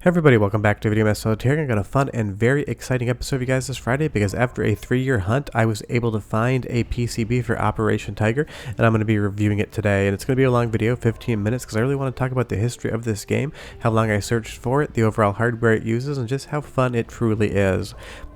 Hey everybody, welcome back to Video Mess here. I got a fun and very exciting episode for you guys this Friday because after a 3-year hunt, I was able to find a PCB for Operation Tiger, and I'm going to be reviewing it today. And it's going to be a long video, 15 minutes, because I really want to talk about the history of this game, how long I searched for it, the overall hardware it uses, and just how fun it truly is.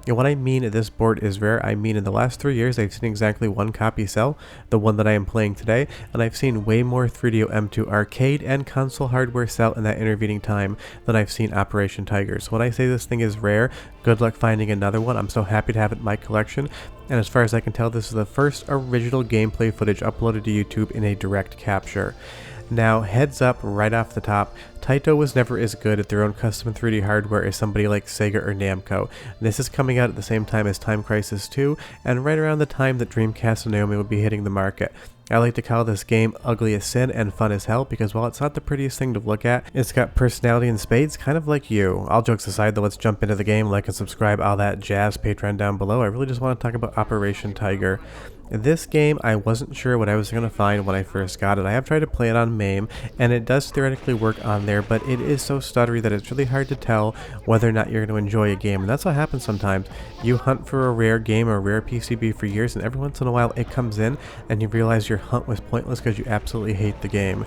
And what I mean this board is rare, I mean in the last 3 years I've seen exactly one copy sell, the one that I am playing today, and I've seen way more 3DO M2 arcade and console hardware sell in that intervening time than I've seen Operation Tiger. So when I say this thing is rare, good luck finding another one. I'm so happy to have it in my collection, and as far as I can tell, this is the first original gameplay footage uploaded to YouTube in a direct capture. Now, heads up right off the top, Taito was never as good at their own custom 3D hardware as somebody like Sega or Namco. This is coming out at the same time as Time Crisis 2, and right around the time that Dreamcast and Naomi would be hitting the market. I like to call this game ugly as sin and fun as hell because while it's not the prettiest thing to look at, it's got personality in spades, kind of like you. All jokes aside though, let's jump into the game, like and subscribe, all that jazz, Patreon down below. I really just want to talk about Operation Tiger. This game, I wasn't sure what I was going to find when I first got it. I have tried to play it on MAME, and it does theoretically work on there, but it is so stuttery that it's really hard to tell whether or not you're going to enjoy a game, and that's what happens sometimes. You hunt for a rare game or a rare PCB for years, and every once in a while it comes in, and you realize your hunt was pointless because you absolutely hate the game.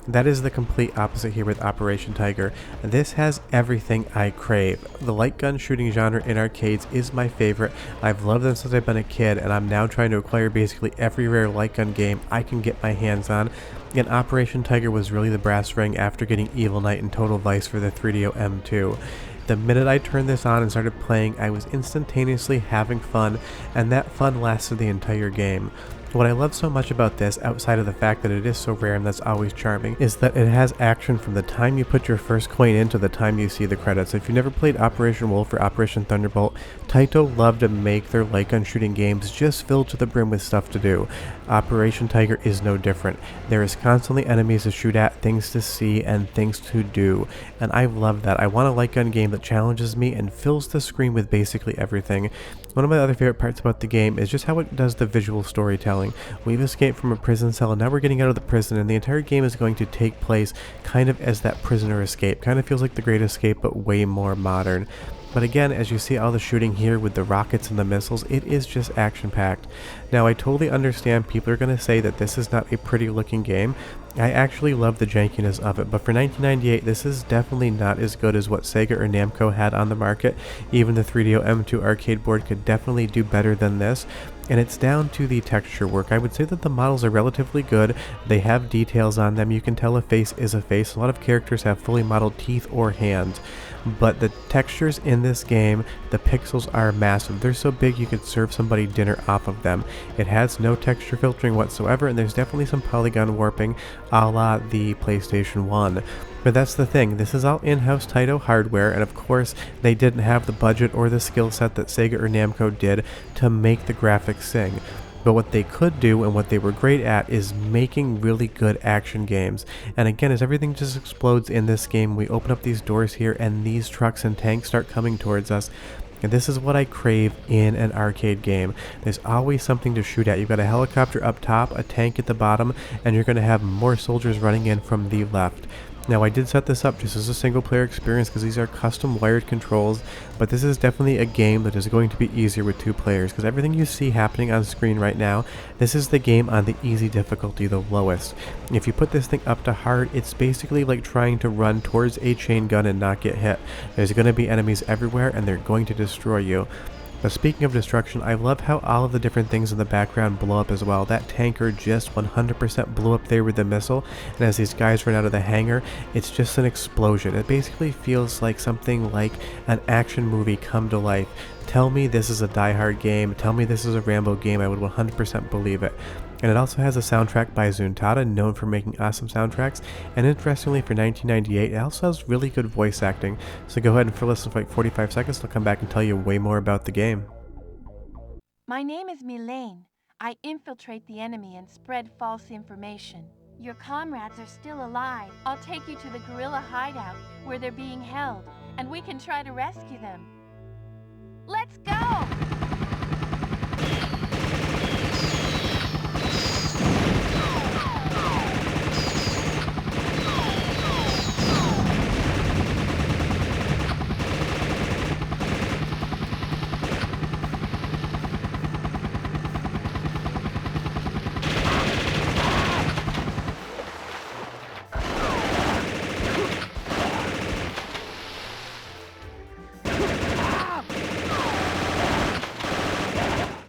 That is the complete opposite here with Operation Tiger. This has everything I crave. The light gun shooting genre in arcades is my favorite. I've loved them since I've been a kid, and I'm now trying to acquire basically every rare light gun game I can get my hands on. And Operation Tiger was really the brass ring after getting Evil Knight and Total Vice for the 3DO M2. The minute I turned this on and started playing, I was instantaneously having fun, and that fun lasted the entire game. What I love so much about this, outside of the fact that it is so rare and that's always charming, is that it has action from the time you put your first coin in to the time you see the credits. If you never played Operation Wolf or Operation Thunderbolt, Taito loved to make their light gun shooting games just filled to the brim with stuff to do. Operation Tiger is no different. There is constantly enemies to shoot at, things to see, and things to do, and I love that. I want a light gun game that challenges me and fills the screen with basically everything. One of my other favorite parts about the game is just how it does the visual storytelling. We've escaped from a prison cell and now we're getting out of the prison, and the entire game is going to take place kind of as that prisoner escape. Kind of feels like The Great Escape, but way more modern. But again, as you see all the shooting here with the rockets and the missiles, it is just action-packed. Now, I totally understand people are going to say that this is not a pretty looking game. I actually love the jankiness of it, but for 1998, this is definitely not as good as what Sega or Namco had on the market. Even the 3DO M2 arcade board could definitely do better than this. And it's down to the texture work. I would say that the models are relatively good. They have details on them. You can tell a face is a face. A lot of characters have fully modeled teeth or hands. But the textures in this game, the pixels are massive. They're so big you could serve somebody dinner off of them. It has no texture filtering whatsoever, and there's definitely some polygon warping a la the PlayStation 1. But that's the thing, this is all in-house Taito hardware, and of course they didn't have the budget or the skill set that Sega or Namco did to make the graphics sing. But what they could do and what they were great at is making really good action games. And again, as everything just explodes in this game, we open up these doors here and these trucks and tanks start coming towards us. And this is what I crave in an arcade game. There's always something to shoot at. You've got a helicopter up top, a tank at the bottom, and you're going to have more soldiers running in from the left. Now, I did set this up just as a single player experience because these are custom wired controls, but this is definitely a game that is going to be easier with 2 players because everything you see happening on screen right now, this is the game on the easy difficulty, the lowest. If you put this thing up to hard, it's basically like trying to run towards a chain gun and not get hit. There's going to be enemies everywhere and they're going to destroy you. But speaking of destruction, I love how all of the different things in the background blow up as well. That tanker just 100% blew up there with the missile, and as these guys run out of the hangar, it's just an explosion. It basically feels like something like an action movie come to life. Tell me this is a Die Hard game, tell me this is a Rambo game, I would 100% believe it. And it also has a soundtrack by Zuntata, known for making awesome soundtracks, and interestingly for 1998, it also has really good voice acting. So go ahead and listen for like 45 seconds, I'll come back and tell you way more about the game. My name is Milane. I infiltrate the enemy and spread false information. Your comrades are still alive. I'll take you to the guerrilla hideout where they're being held, and we can try to rescue them. Let's go!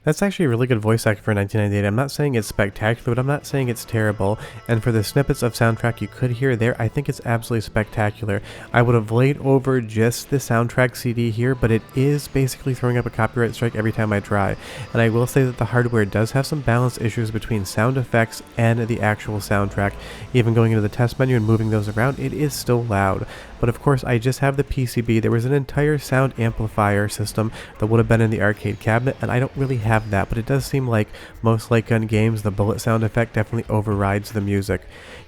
That's actually a really good voice acting for 1998. I'm not saying it's spectacular, but I'm not saying it's terrible. And for the snippets of soundtrack you could hear there, I think it's absolutely spectacular. I would have laid over just the soundtrack CD here, but it is basically throwing up a copyright strike every time I try. And I will say that the hardware does have some balance issues between sound effects and the actual soundtrack. Even going into the test menu and moving those around, it is still loud. But of course, I just have the PCB. There was an entire sound amplifier system that would have been in the arcade cabinet, and I don't really have that, but it does seem like most light gun games, the bullet sound effect definitely overrides the music.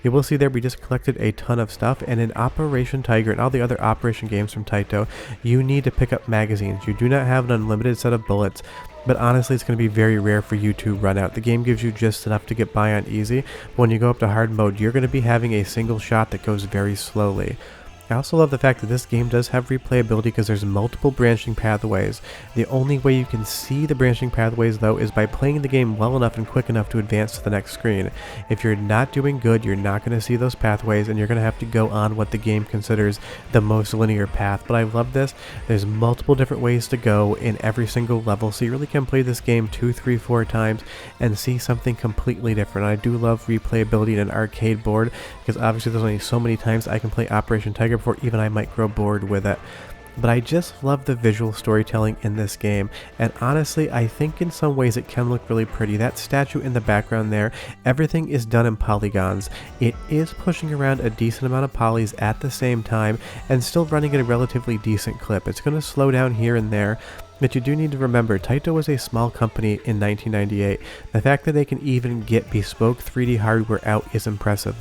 You will see there we just collected a ton of stuff, and in Operation Tiger and all the other Operation games from Taito, you need to pick up magazines. You do not have an unlimited set of bullets, but honestly it's going to be very rare for you to run out. The game gives you just enough to get by on easy, but when you go up to hard mode, you're going to be having a single shot that goes very slowly. I also love the fact that this game does have replayability because there's multiple branching pathways. The only way you can see the branching pathways though is by playing the game well enough and quick enough to advance to the next screen. If you're not doing good, you're not going to see those pathways and you're going to have to go on what the game considers the most linear path. But I love this. There's multiple different ways to go in every single level, so you really can play this game 2, 3, 4 times and see something completely different. I do love replayability in an arcade board because obviously there's only so many times I can play Operation Tiger before even I might grow bored with it. But I just love the visual storytelling in this game, and honestly I think in some ways it can look really pretty. That statue in the background there, everything is done in polygons. It is pushing around a decent amount of polys at the same time and still running at a relatively decent clip. It's going to slow down here and there, but you do need to remember, Taito was a small company in 1998. The fact that they can even get bespoke 3D hardware out is impressive.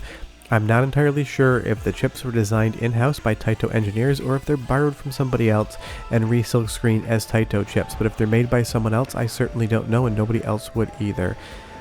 I'm not entirely sure if the chips were designed in-house by Taito engineers or if they're borrowed from somebody else and resilk screen as Taito chips, but if they're made by someone else, I certainly don't know, and nobody else would either.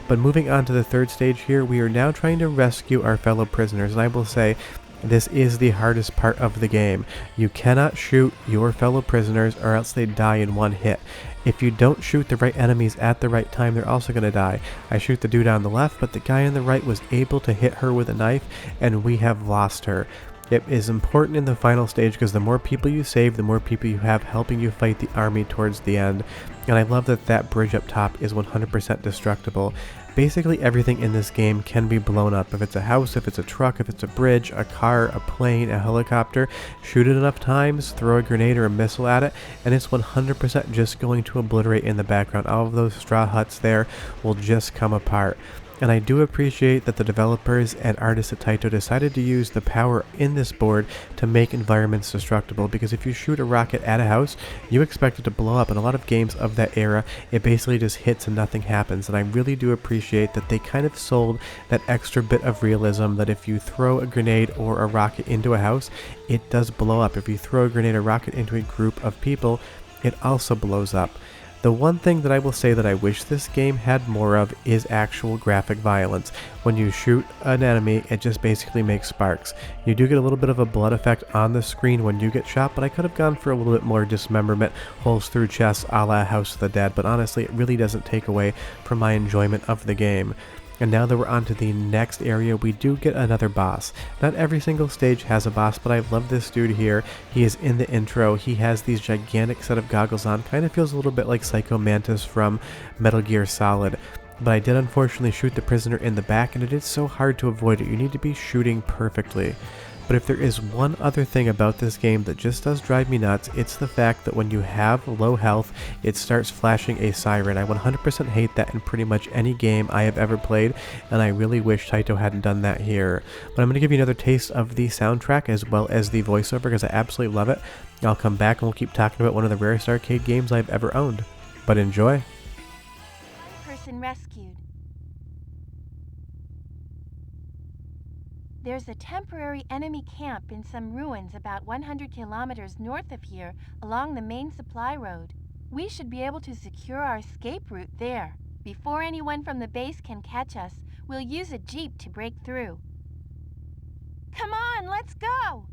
But moving on to the third stage here, we are now trying to rescue our fellow prisoners, and I will say, this is the hardest part of the game. You cannot shoot your fellow prisoners or else they die in one hit. If you don't shoot the right enemies at the right time, they're also going to die. I shoot the dude on the left, but the guy on the right was able to hit her with a knife, and we have lost her. It is important in the final stage because the more people you save, the more people you have helping you fight the army towards the end. And I love that that bridge up top is 100% destructible. Basically everything in this game can be blown up. If it's a house, if it's a truck, if it's a bridge, a car, a plane, a helicopter, shoot it enough times, throw a grenade or a missile at it, and it's 100% just going to obliterate in the background. All of those straw huts there will just come apart. And I do appreciate that the developers and artists at Taito decided to use the power in this board to make environments destructible, because if you shoot a rocket at a house, you expect it to blow up. In a lot of games of that era, it basically just hits and nothing happens, and I really do appreciate that they kind of sold that extra bit of realism that if you throw a grenade or a rocket into a house, it does blow up. If you throw a grenade or rocket into a group of people, it also blows up. The one thing that I will say that I wish this game had more of is actual graphic violence. When you shoot an enemy, it just basically makes sparks. You do get a little bit of a blood effect on the screen when you get shot, but I could have gone for a little bit more dismemberment, holes through chests a la House of the Dead, but honestly it really doesn't take away from my enjoyment of the game. And now that we're on to the next area, we do get another boss. Not every single stage has a boss, but I love this dude here. He is in the intro. He has these gigantic set of goggles on. Kind of feels a little bit like Psycho Mantis from Metal Gear Solid. But I did unfortunately shoot the prisoner in the back, and it is so hard to avoid it. You need to be shooting perfectly. But if there is one other thing about this game that just does drive me nuts, it's the fact that when you have low health, it starts flashing a siren. I 100% hate that in pretty much any game I have ever played, and I really wish Taito hadn't done that here. But I'm going to give you another taste of the soundtrack as well as the voiceover because I absolutely love it. I'll come back and we'll keep talking about one of the rarest arcade games I've ever owned. But enjoy. Person rescued. There's a temporary enemy camp in some ruins about 100 kilometers north of here along the main supply road. We should be able to secure our escape route there. Before anyone from the base can catch us, we'll use a jeep to break through. Come on, let's go!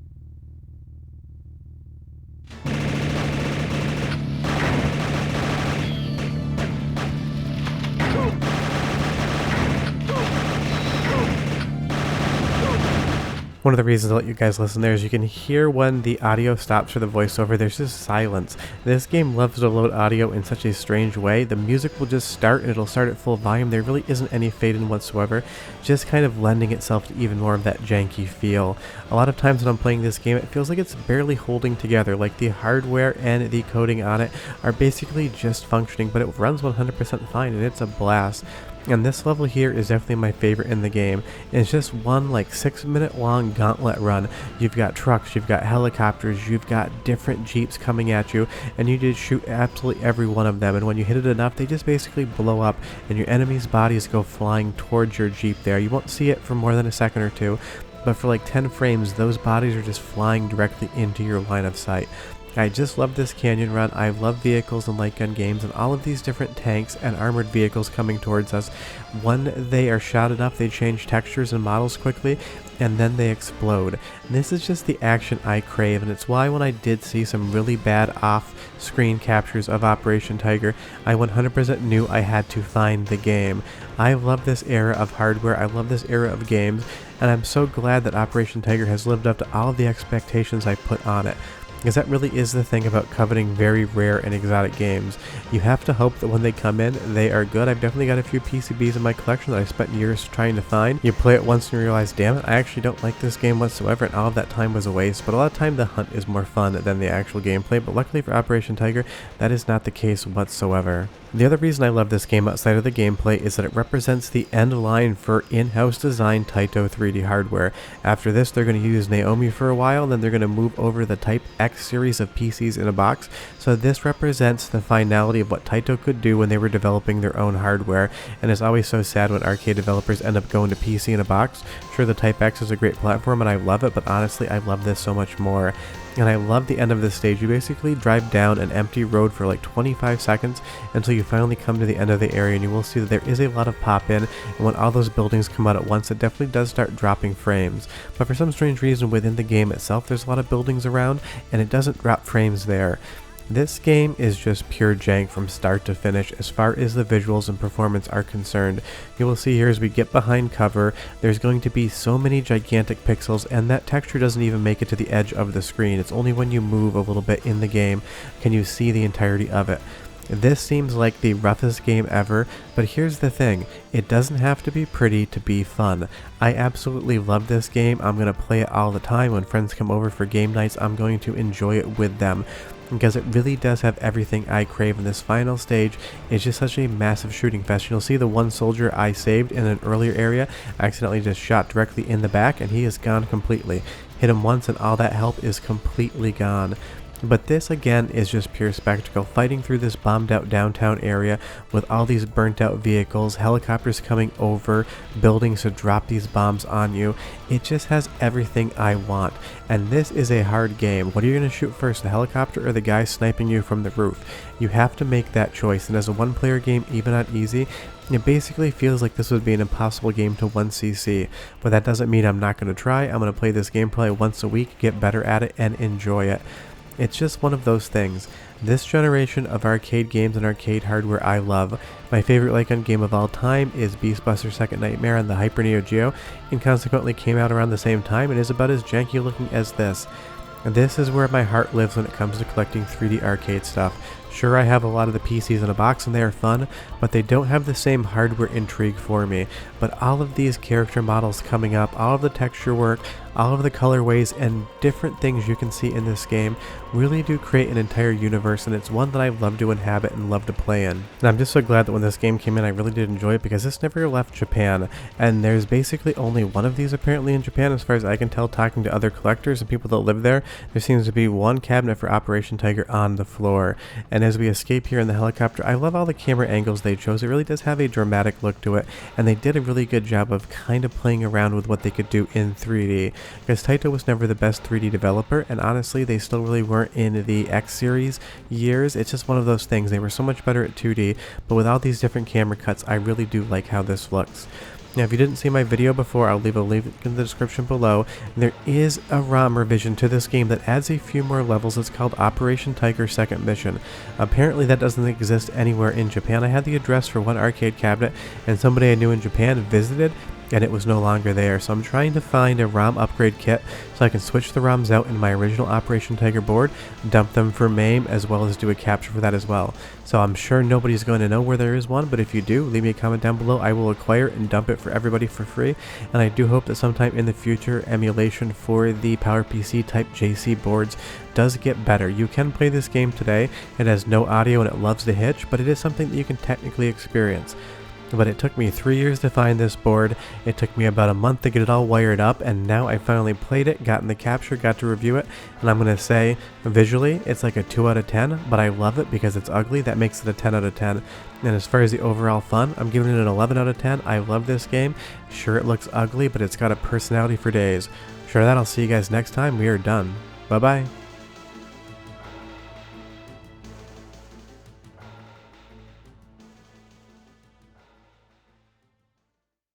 One of the reasons I let you guys listen there is you can hear when the audio stops for the voiceover, there's just silence. This game loves to load audio in such a strange way. The music will just start and it'll start at full volume. There really isn't any fade in whatsoever, just kind of lending itself to even more of that janky feel. A lot of times when I'm playing this game, it feels like it's barely holding together, like the hardware and the coding on it are basically just functioning, but it runs 100% fine and it's a blast. And this level here is definitely my favorite in the game. It's just one like 6-minute long gauntlet run. You've got trucks, you've got helicopters, you've got different jeeps coming at you, and you just shoot absolutely every one of them. And when you hit it enough, they just basically blow up and your enemy's bodies go flying towards your jeep there. You won't see it for more than a second or two, but for like 10 frames, those bodies are just flying directly into your line of sight. I just love this canyon run. I love vehicles and light gun games and all of these different tanks and armored vehicles coming towards us. When they are shot enough, they change textures and models quickly, and then they explode. And this is just the action I crave, and it's why when I did see some really bad off-screen captures of Operation Tiger, I 100% knew I had to find the game. I love this era of hardware, I love this era of games, and I'm so glad that Operation Tiger has lived up to all of the expectations I put on it. Because that really is the thing about coveting very rare and exotic games. You have to hope that when they come in, they are good. I've definitely got a few PCBs in my collection that I spent years trying to find. You play it once and you realize, damn it, I actually don't like this game whatsoever, and all of that time was a waste. But a lot of time the hunt is more fun than the actual gameplay, but luckily for Operation Tiger, that is not the case whatsoever. The other reason I love this game outside of the gameplay is that it represents the end line for in-house designed Taito 3D hardware. After this, they're going to use Naomi for a while, and then they're going to move over the Type X series of PCs in a box. So this represents the finality of what Taito could do when they were developing their own hardware, and it's always so sad when arcade developers end up going to PC in a box. Sure, the Type X is a great platform and I love it, but honestly, I love this so much more. And I love the end of this stage. You basically drive down an empty road for like 25 seconds until you finally come to the end of the area, and you will see that there is a lot of pop in, and when all those buildings come out at once, it definitely does start dropping frames. But for some strange reason within the game itself, there's a lot of buildings around, and it doesn't drop frames there. This game is just pure jank from start to finish as far as the visuals and performance are concerned. You will see here as we get behind cover, there's going to be so many gigantic pixels, and that texture doesn't even make it to the edge of the screen. It's only when you move a little bit in the game can you see the entirety of it. This seems like the roughest game ever, but here's the thing, it doesn't have to be pretty to be fun. I absolutely love this game. I'm going to play it all the time. When friends come over for game nights, I'm going to enjoy it with them, because it really does have everything I crave, and this final stage is just such a massive shooting fest. You'll see the one soldier I saved in an earlier area accidentally just shot directly in the back, and he is gone completely. Hit him once and all that help is completely gone. But this again is just pure spectacle, fighting through this bombed out downtown area with all these burnt out vehicles, helicopters coming over, buildings to drop these bombs on you. It just has everything I want, and this is a hard game. What are you going to shoot first, the helicopter or the guy sniping you from the roof? You have to make that choice, and as a one-player game, even on easy, it basically feels like this would be an impossible game to 1cc, but that doesn't mean I'm not going to try. I'm going to play this game probably once a week, get better at it, and enjoy it. It's just one of those things. This generation of arcade games and arcade hardware I love. My favorite light gun game of all time is Beast Buster Second Nightmare on the Hyper Neo Geo, and consequently came out around the same time and is about as janky looking as this. This is where my heart lives when it comes to collecting 3D arcade stuff. Sure, I have a lot of the PCs in a box and they are fun, but they don't have the same hardware intrigue for me. But all of these character models coming up, all of the texture work, all of the colorways and different things you can see in this game really do create an entire universe, and it's one that I love to inhabit and love to play in. And I'm just so glad that when this game came in I really did enjoy it, because this never left Japan, and there's basically only one of these apparently in Japan as far as I can tell talking to other collectors and people that live there. There seems to be one cabinet for Operation Tiger on the floor, and as we escape here in the helicopter, I love all the camera angles they chose. It really does have a dramatic look to it, and they did a really good job of kind of playing around with what they could do in 3D, because Taito was never the best 3D developer, and honestly they still really weren't in the X series years. It's just one of those things. They were so much better at 2D, but with all these different camera cuts, I really do like how this looks. Now, if you didn't see my video before, I'll leave a link in the description below. There is a ROM revision to this game that adds a few more levels. It's called Operation Tiger Second Mission. Apparently that doesn't exist anywhere in Japan. I had the address for one arcade cabinet, and somebody I knew in Japan visited, and it was no longer there. So I'm trying to find a ROM upgrade kit so I can switch the ROMs out in my original Operation Tiger board, dump them for MAME, as well as do a capture for that as well. So I'm sure nobody's going to know where there is one, but if you do, leave me a comment down below. I will acquire it and dump it for everybody for free, and I do hope that sometime in the future emulation for the PowerPC type JC boards does get better. You can play this game today. It has no audio and it loves the hitch, but it is something that you can technically experience. But it took me 3 years to find this board. It took me about a month to get it all wired up, and now I finally played it, gotten the capture, got to review it, and I'm going to say visually it's like a 2 out of 10, but I love it because it's ugly. That makes it a 10 out of 10. And as far as the overall fun, I'm giving it an 11 out of 10. I love this game. Sure, it looks ugly, but it's got a personality for days. Sure, that I'll see you guys next time. We are done. Bye bye.